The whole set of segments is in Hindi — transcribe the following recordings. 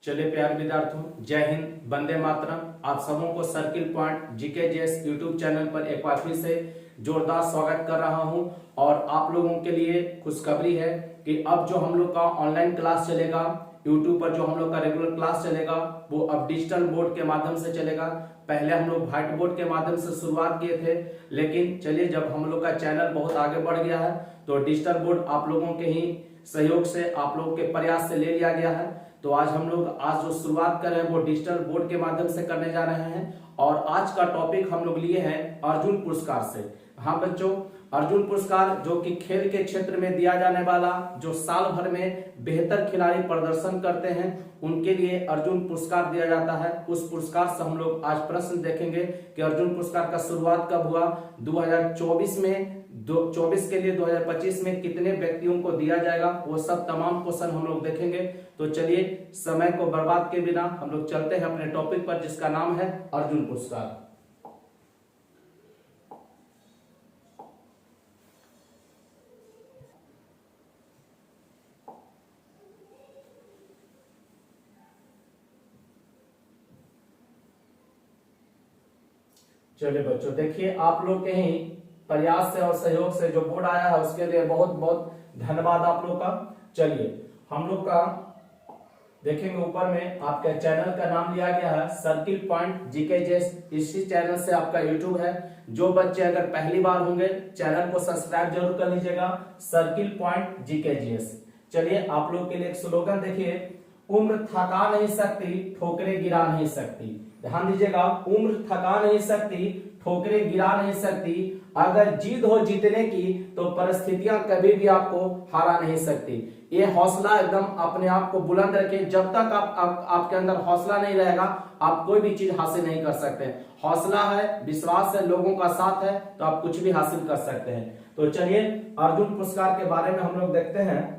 चलिए प्यारे विद्यार्थियों, जय हिंद, वंदे मातरम। आप सबों को circle point GKGS YouTube channel पर एक बार फिर से जोरदार स्वागत कर रहा हूं। और आप लोगों के लिए खुशखबरी है कि अब जो हम लोग का ऑनलाइन क्लास चलेगा, यूट्यूब पर जो हम लोग का रेगुलर क्लास चलेगा वो अब डिजिटल बोर्ड के माध्यम से चलेगा। पहले हम लोग व्हाइट बोर्ड के माध्यम से शुरुआत किए थे, लेकिन चलिए जब हम लोग का चैनल बहुत आगे बढ़ गया है तो डिजिटल बोर्ड आप लोगों के ही सहयोग से, आप लोगों के प्रयास से ले लिया गया है। तो आज हम लोग जो शुरुआत कर रहे हैं वो डिजिटल बोर्ड के माध्यम से करने जा रहे हैं। और आज का टॉपिक हम लोग लिए हैं अर्जुन पुरस्कार से। हाँ बच्चों, अर्जुन पुरस्कार जो कि खेल के क्षेत्र में दिया जाने वाला, जो साल भर में बेहतर खिलाड़ी प्रदर्शन करते हैं उनके लिए अर्जुन पुरस्कार दिया जाता है। उस पुरस्कार से हम लोग आज प्रश्न देखेंगे कि अर्जुन पुरस्कार का शुरुआत कब हुआ, 2024 में, 24 के लिए 2025 में कितने व्यक्तियों को दिया जाएगा, वो सब तमाम क्वेश्चन हम लोग देखेंगे। तो चलिए समय को बर्बाद के बिना हम लोग चलते हैं अपने टॉपिक पर, जिसका नाम है अर्जुन पुरस्कार। चलिए बच्चों, देखिए आप लोग के ही प्रयास से और सहयोग से जो बोर्ड आया है उसके लिए बहुत बहुत धन्यवाद आप लोग का। चलिए हम लोग का देखेंगे, ऊपर में आपके चैनल का नाम लिया गया है सर्किल पॉइंट जीकेजीएस। इसी चैनल से आपका यूट्यूब है। जो बच्चे अगर पहली बार होंगे चैनल को सब्सक्राइब जरूर कर लीजिएगा, सर्किल पॉइंट जीकेजीएस। चलिए आप लोग के लिए एक स्लोगन देखिए, उम्र थका नहीं सकती, ठोकरे गिरा नहीं सकती। ध्यान दीजिएगा, उम्र थका नहीं सकती, ठोकरे गिरा नहीं सकती। अगर जीत हो जीतने की तो परिस्थितियां कभी भी आपको हरा नहीं सकती। ये हौसला एकदम अपने आप को बुलंद रखें। जब तक आपके अंदर हौसला नहीं रहेगा आप कोई भी चीज हासिल नहीं कर सकते। हौसला है, विश्वास है, लोगों का साथ है तो आप कुछ भी हासिल कर सकते हैं। तो चलिए अर्जुन पुरस्कार के बारे में हम लोग देखते हैं।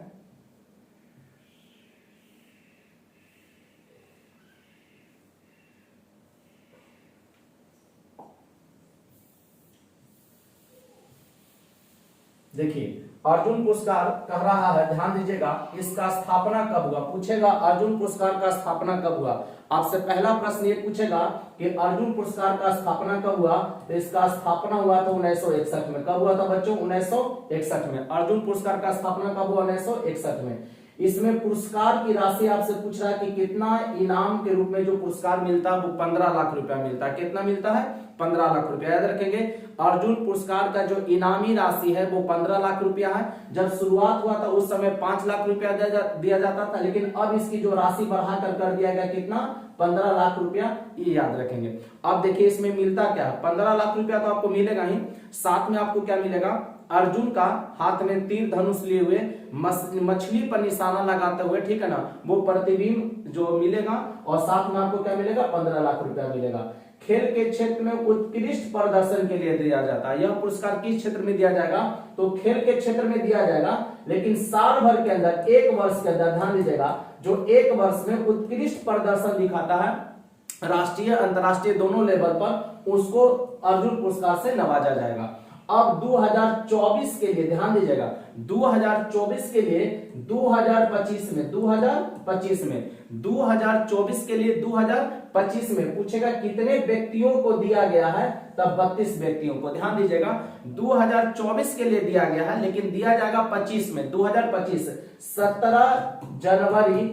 देखिए अर्जुन पुरस्कार कह रहा है, ध्यान दीजिएगा, इसका स्थापना कब हुआ। पूछेगा अर्जुन पुरस्कार का स्थापना कब हुआ। आपसे पहला प्रश्न ये पूछेगा कि अर्जुन पुरस्कार का स्थापना कब हुआ, तो इसका स्थापना हुआ था 1961 में। कब हुआ था बच्चों? 1961 में। अर्जुन पुरस्कार का स्थापना कब हुआ? 1961 में। इसमें पुरस्कार की राशि आपसे पूछ रहा है कि कितना इनाम के रूप में जो पुरस्कार मिलता है वो 15 लाख रुपया मिलता है। कितना मिलता है? 15 लाख रुपया। याद रखेंगे, अर्जुन पुरस्कार का जो इनामी राशि है वो 15 लाख रुपया है। जब शुरुआत हुआ था उस समय 5 लाख रुपया दिया जाता था, लेकिन अब इसकी जो राशि बढ़ाकर कर दिया गया, कितना? 15 लाख रुपया। ये याद रखेंगे। अब देखिए इसमें मिलता क्या है। 15 लाख रुपया तो आपको मिलेगा ही, साथ में आपको क्या मिलेगा? अर्जुन का हाथ में तीर धनुष लिए हुए मछली पर निशाना लगाते हुए, ठीक है ना, वो प्रतिबिंब जो मिलेगा। और साथ में आपको क्या मिलेगा? 15 लाख रुपया मिलेगा। खेल के क्षेत्र में उत्कृष्ट प्रदर्शन के लिए दिया जाता है। यह पुरस्कार किस क्षेत्र में दिया जाएगा? तो खेल के क्षेत्र में दिया जाएगा, लेकिन साल भर के अंदर, एक वर्ष के अंदर, ध्यान दीजिएगा, जो एक वर्ष में उत्कृष्ट प्रदर्शन दिखाता है राष्ट्रीय अंतर्राष्ट्रीय दोनों लेवल पर, उसको अर्जुन पुरस्कार से नवाजा जाएगा। अब 2024 के लिए ध्यान दीजिएगा, 2024 के लिए 2025 में 2024 के लिए 2025 में पूछेगा कितने व्यक्तियों को दिया गया है, तब 32 व्यक्तियों को। ध्यान दीजिएगा 2024 के लिए दिया गया है, लेकिन दिया जाएगा 25 में। 2025 17 जनवरी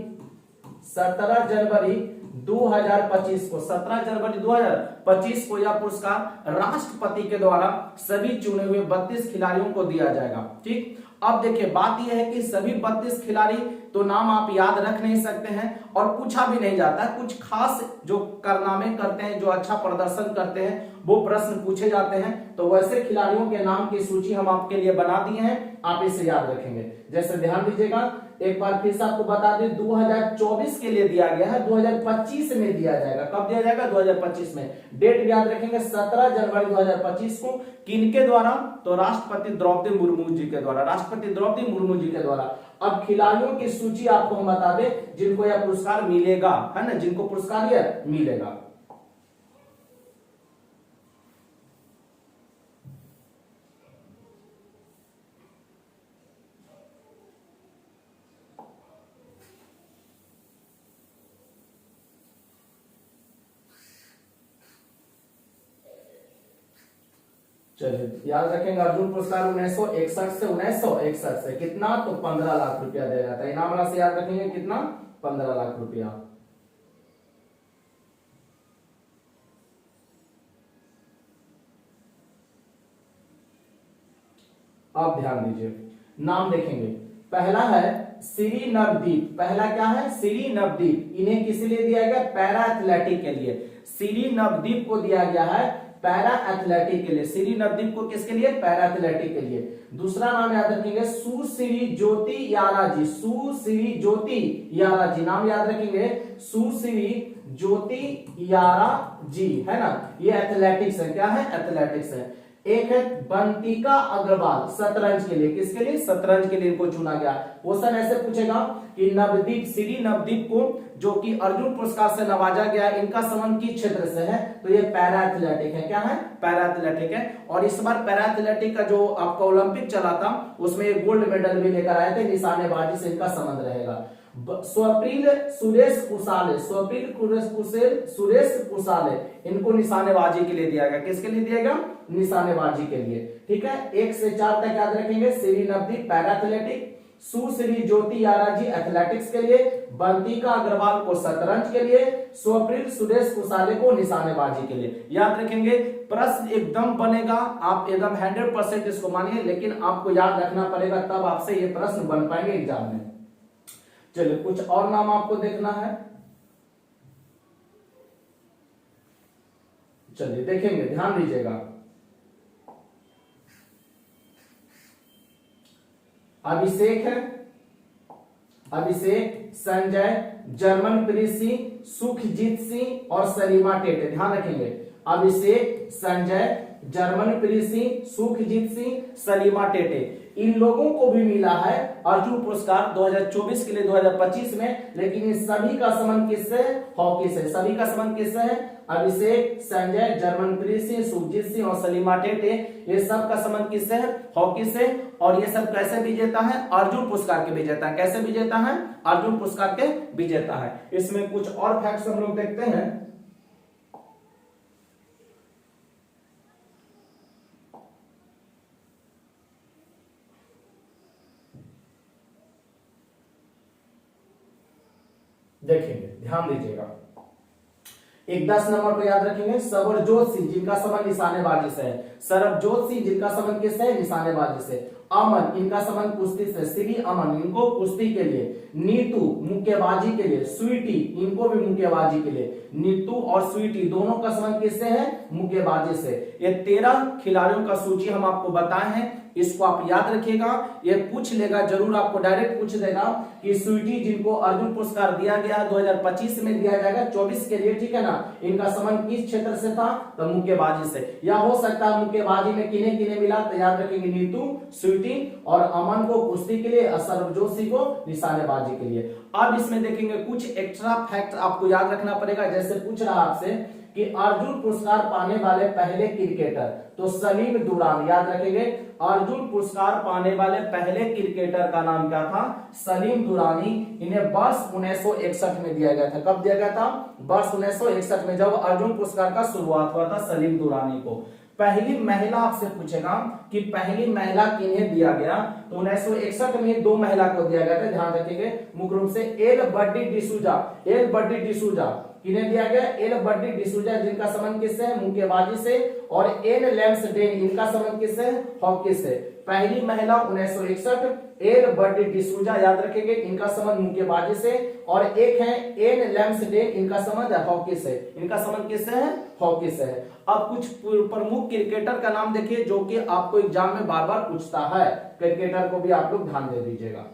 2025 को, 17 जनवरी 2025 को यह पुरस्कार राष्ट्रपति के द्वारा सभी चुने हुए 32 खिलाड़ियों को दिया जाएगा। ठीक, अब देखिए बात यह है कि सभी 32 खिलाड़ी तो नाम आप याद रख नहीं सकते हैं और पूछा भी नहीं जाता है। कुछ खास जो कारनामे करते हैं, जो अच्छा प्रदर्शन करते हैं, वो प्रश्न पूछे जाते हैं। तो वैसे खिलाड़ियों के नाम की सूची हम आपके लिए बना दिए हैं, आप इसे याद रखेंगे। जैसे ध्यान दीजिएगा, एक बार फिर से आपको बता दें, 2024 के लिए दिया गया है, 2025 में दिया जाएगा। कब दिया जाएगा? 2025 में। डेट याद रखेंगे 17 जनवरी 2025 को। किनके द्वारा? तो राष्ट्रपति द्रौपदी मुर्मू जी के द्वारा, राष्ट्रपति द्रौपदी मुर्मू जी के द्वारा। अब खिलाड़ियों की सूची आपको हम बता दें जिनको यह पुरस्कार मिलेगा, है ना, जिनको पुरस्कार यह मिलेगा। चलिए याद रखेंगे अर्जुन पुरस्कार 1961 से 1961 से कितना, तो 15 लाख रुपया दिया जाता है। इनाम राशि याद रखेंगे कितना, 15 लाख रुपया। आप ध्यान दीजिए, नाम देखेंगे। पहला है श्री नवदीप। पहला क्या है, श्री नवदीप। इन्हें किस लिए दिया गया, पैरा एथलेटिक के लिए। श्री नवदीप को दिया गया है पैरा एथलेटिक के लिए। श्री नवदीप को किसके लिए, पैरा एथलेटिक के लिए। दूसरा नाम याद रखेंगे सुश्री ज्योति यारा जी। सुश्री ज्योति यारा जी नाम याद रखेंगे, सुश्री ज्योति यारा जी, है ना। ये एथलेटिक्स है, क्या है, एथलेटिक्स है। एक है बंतिका अग्रवाल, शतरंज के लिए। किसके लिए, शतरंज के लिए इनको चुना गया। क्वेश्चन ऐसे पूछेगा कि नवदीप, श्री नवदीप को जो कि अर्जुन पुरस्कार से नवाजा गया, इनका संबंध किस क्षेत्र से है, तो ये पैरा एथलेटिक है। क्या है, पैरा एथलेटिक है। और इस बार पैरा एथलेटिक का जो आपका ओलंपिक चला था उसमें ये गोल्ड मेडल भी लेकर आए थे। निशानेबाजी से इनका संबंध रहेगा। स्वप्निल सुरेश कुशाले, स्वप्निल सुरेश कुशाले, इनको निशानेबाजी के लिए दिया गया। किसके लिए दिया गया, निशानेबाजी के लिए। ठीक है, 1 से 4 तक याद रखेंगे। श्री नवदीप पैरा एथलेटिक, सुश्री ज्योति यारा जी एथलेटिक्स के लिए, बंतिका अग्रवाल को शतरंज के लिए, स्वप्निल सुरेश कुशाले को निशानेबाजी के लिए। याद रखेंगे, प्रश्न एकदम बनेगा, आप एकदम 100% इसको मानिए, लेकिन आपको याद रखना पड़ेगा, तब आपसे ये प्रश्न बन पाएंगे एग्जाम में। चलिए कुछ और नाम आपको देखना है। चलिए देखेंगे, ध्यान दीजिएगा। अभिषेक है, अभिषेक, संजय, जर्मनप्रीत सिंह, सुखजीत सिंह और सलीमा टेटे। ध्यान रखेंगे, अभिषेक, संजय, जर्मनप्रीत सिंह, सुखजीत सिंह, सलीमा टेटे, इन लोगों को भी मिला है अर्जुन पुरस्कार 2024 के लिए 2025 में। लेकिन इन सभी का संबंध किससे, हॉकी से। सभी का संबंध किससे है, अभिषेक, संजय, जर्मनप्रीत सिंह, सुखजीत सिंह और सलीमा टेटे, ये सब का संबंध किससे है, हॉकी से। और ये सब कैसे विजेता है, अर्जुन पुरस्कार के विजेता है। कैसे विजेता है, अर्जुन पुरस्कार के विजेता है। इसमें कुछ और फैक्ट्स हम लोग देखते हैं। देखेंगे, ध्यान दीजिएगा। एक 10 नंबर को याद रखेंगे, सरबजोत सिंह जिनका संबंध निशानेबाजी से है। सरबजोत सिंह जिनका संबंध किससे है, निशानेबाजी से। अमन, इनका संबंध कुश्ती से। श्री अमन, इनको कुश्ती के लिए। नीतू मुक्केबाजी के लिए। स्वीटी, इनको भी मुक्केबाजी के लिए। नीतू और स्वीटी दोनों का संबंध किससे है, मुक्केबाजी से। ये 13 खिलाड़ियों का सूची हम आपको बताए हैं, इसको आप याद रखिएगा। ये पूछ लेगा जरूर, आपको डायरेक्ट पूछ देगा कि स्वीटी जिनको अर्जुन पुरस्कार दिया गया 2025 में दिया जाएगा 24 के लिए, ठीक है ना, इनका संबंध किस क्षेत्र से था, तो मुक्केबाजी से। या हो सकता है मुक्केबाजी में किन्हें किन्हें मिला, तो याद रखेंगे नीतू, स्वीटी और अमन को कुश्ती के लिए, सरबजोत सिंह को निशानेबाजी के लिए। अब इसमें देखेंगे कुछ एक्स्ट्रा फैक्ट आपको याद रखना पड़ेगा। जैसे पूछ रहा आपसे कि अर्जुन पुरस्कार पाने वाले पहले क्रिकेटर, तो सलीम दुरान। याद रखेंगे, अर्जुन पुरस्कार पाने वाले पहले क्रिकेटर का नाम क्या था, सलीम दुरानी। इन्हें वर्ष 1961 में दिया गया था। कब दिया गया था, वर्ष 1961 में, जब अर्जुन पुरस्कार का शुरुआत हुआ था सलीम दुरानी को। पहली महिला आपसे पूछेगा कि पहली महिला किन्हें दिया गया, तो 1961 में 2 महिला को दिया गया था। ध्यान रखेंगे, मुख्य रूप से एल बड्डी डिसूजा। एल बड्डी डिसूजा किन्हें दिया गया, एल बड्डी डिसूजा, जिनका संबंध किससे है, मुक्केबाजी से। और एन लैम्सडेन, इनका संबंध किससे है, हॉकी से। पहली महिला 1961, एल बड्डी डिसूजा, याद रखेंगे, इनका संबंध मुक्केबाजी से। और एक है एन लैम्सडेन, इनका संबंध है हॉकी से। इनका संबंध किससे है, हॉकी से है। अब कुछ प्रमुख क्रिकेटर का नाम देखिए जो कि आपको एग्जाम में बार बार पूछता है। क्रिकेटर को भी आप लोग ध्यान दे दीजिएगा।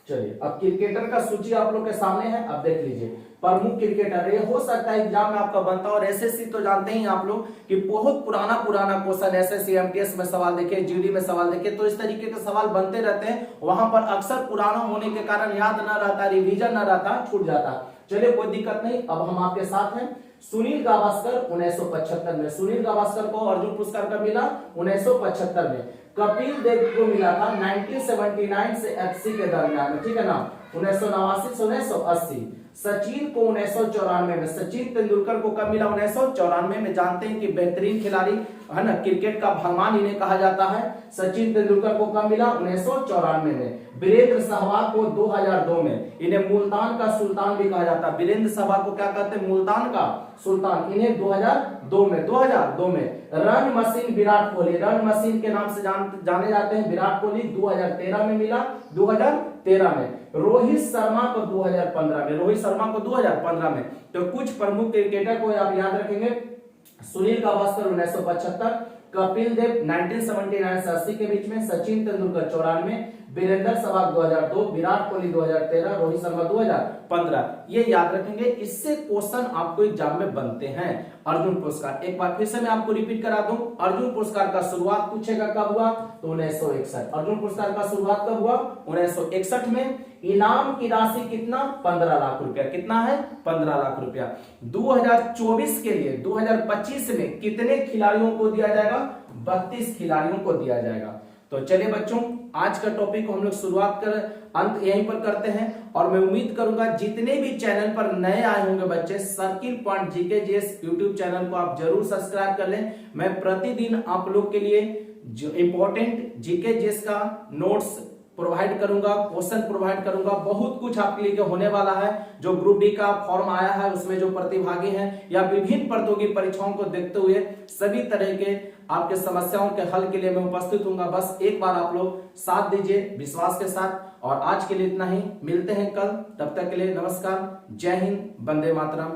चलिए, अब क्रिकेटर का सूची आप लोग के सामने है। अब देख लीजिए प्रमुख क्रिकेटर। ये हो सकता है एग्जाम में आपका बनता, और एसएससी तो जानते ही आप लोग कि बहुत पुराना क्वेश्चन एसएससी एमटीएस में सवाल देखे, जीडी में सवाल देखे, तो इस तरीके के सवाल बनते रहते हैं। वहां पर अक्सर पुराना होने के कारण याद ना रहता, रिवीजन ना रहता, छूट जाता। चलिए कोई दिक्कत नहीं, अब हम आपके साथ हैं। सुनील गावस्कर 1975 में, सुनील गावस्कर को अर्जुन पुरस्कार कब मिला? 1975 में। कपिल देव को मिला था 1979 से 80 के दरमियान में, ठीक है ना, 1989 से 1980। सचिन को 1994 में, सचिन तेंदुलकर को कब मिला? 1994 में। जानते हैं कि बेहतरीन खिलाड़ी है ना, क्रिकेट का भगवान इन्हें कहा जाता है। सचिन तेंदुलकर को कब मिला? 1994 में। वीरेंद्र सहवाग को 2002 में, इन्हें मुल्तान का सुल्तान भी कहा जाता है। वीरेंद्र सहवाग को क्या कहते हैं? मुल्तान का सुल्तान। इन्हें 2002 में। Run machine Virat Kohli, run machine के नाम से जाने जाते हैं विराट कोहली, 2013 में मिला, 2013 में। रोहित शर्मा को 2015 में, रोहित शर्मा को 2015 में। तो कुछ प्रमुख क्रिकेटर को आप याद रखेंगे, सुनील गावस्कर 1975, कपिल देव 1979 से 80 के बीच में, सचिन तेंदुलकर 94, वीरेंद्र सहवाग 2002, विराट कोहली 2013, रोहित शर्मा 2015। ये याद रखेंगे, इससे क्वेश्चन आपको एग्जाम में बनते हैं। अर्जुन पुरस्कार एक बार फिर से मैं आपको रिपीट करा दूं, अर्जुन पुरस्कार का शुरुआत पूछेगा कब हुआ? तो 1961। अर्जुन पुरस्कार का शुरुआत कब हुआ? 1961 में। इनाम की राशि कितना? 15 लाख रुपया। कितना है? 15 लाख रुपया। 2024 के लिए 2025 में कितने खिलाड़ियों को दिया जाएगा? 32 खिलाड़ियों को दिया जाएगा। तो चलिए बच्चों, आज का टॉपिक को हम लोग शुरुआत कर अंत यहीं पर करते हैं, और मैं उम्मीद करूंगा जितने भी चैनल पर नए आए होंगे बच्चे, circle point GK GS YouTube channel को आप जरूर सब्सक्राइब कर लें। मैं प्रतिदिन आप लोग के लिए जो इंपॉर्टेंट जीके जीएस का नोट्स प्रोवाइड करूंगा, क्वेश्चन प्रोवाइड करूंगा, बहुत कुछ आपके लिए होने वाला है। जो ग्रुप डी का फॉर्म आया है उसमें जो प्रतिभागी हैं या विभिन्न प्रतियोगी परीक्षाओं को देखते हुए सभी तरह के आपके समस्याओं के हल के लिए मैं उपस्थित हूँ। बस एक बार आप लोग साथ दीजिए विश्वास के साथ। और आज के लिए इतना ही, मिलते हैं कल, तब तक के लिए नमस्कार, जय हिंद, वंदे मातरम।